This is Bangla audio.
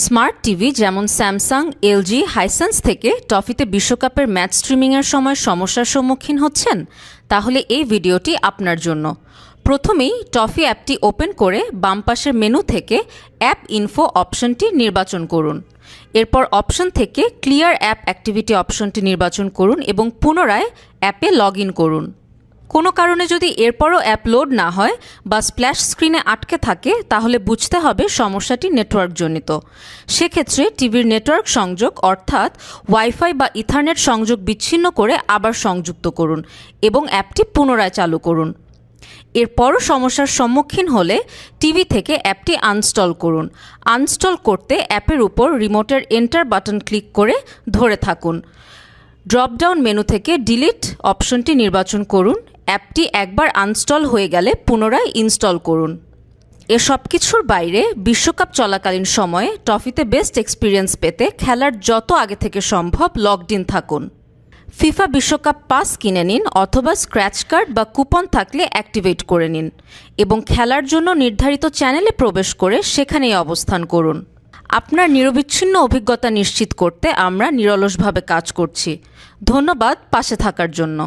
স্মার্ট টিভি যেমন স্যামসাং, এলজি, হাইসেন্স থেকে টফিতে বিশ্বকাপের ম্যাচ স্ট্রিমিংয়ের সময় সমস্যার সম্মুখীন হচ্ছেন? তাহলে এই ভিডিওটি আপনার জন্য। প্রথমেই টফি অ্যাপটি ওপেন করে বাম পাশের মেনু থেকে অ্যাপ ইনফো অপশনটি নির্বাচন করুন। এরপর অপশন থেকে ক্লিয়ার অ্যাপ অ্যাক্টিভিটি অপশনটি নির্বাচন করুন এবং পুনরায় অ্যাপে লগ ইন করুন। কোনো কারণে যদি এরপরও অ্যাপ লোড না হয় বা স্প্ল্যাশ স্ক্রিনে আটকে থাকে, তাহলে বুঝতে হবে সমস্যাটি নেটওয়ার্কজনিত। সেক্ষেত্রে টিভির নেটওয়ার্ক সংযোগ অর্থাৎ ওয়াইফাই বা ইথারনেট সংযোগ বিচ্ছিন্ন করে আবার সংযুক্ত করুন এবং অ্যাপটি পুনরায় চালু করুন। এরপরও সমস্যার সম্মুখীন হলে টিভি থেকে অ্যাপটি আনস্টল করুন। আনস্টল করতে অ্যাপের উপর রিমোটের এন্টার বাটন ক্লিক করে ধরে থাকুন। ড্রপডাউন মেনু থেকে ডিলিট অপশনটি নির্বাচন করুন। অ্যাপটি একবার আনস্টল হয়ে গেলে পুনরায় ইনস্টল করুন। এসব কিছুর বাইরে বিশ্বকাপ চলাকালীন সময়ে টফিতে বেস্ট এক্সপিরিয়েন্স পেতে খেলার যত আগে থেকে সম্ভব লগড ইন থাকুন। ফিফা বিশ্বকাপ পাস কিনে নিন অথবা স্ক্র্যাচ কার্ড বা কুপন থাকলে অ্যাক্টিভেট করে নিন এবং খেলার জন্য নির্ধারিত চ্যানেলে প্রবেশ করে সেখানেই অবস্থান করুন। আপনার নিরবিচ্ছিন্ন অভিজ্ঞতা নিশ্চিত করতে আমরা নিরলসভাবে কাজ করছি। ধন্যবাদ পাশে থাকার জন্য।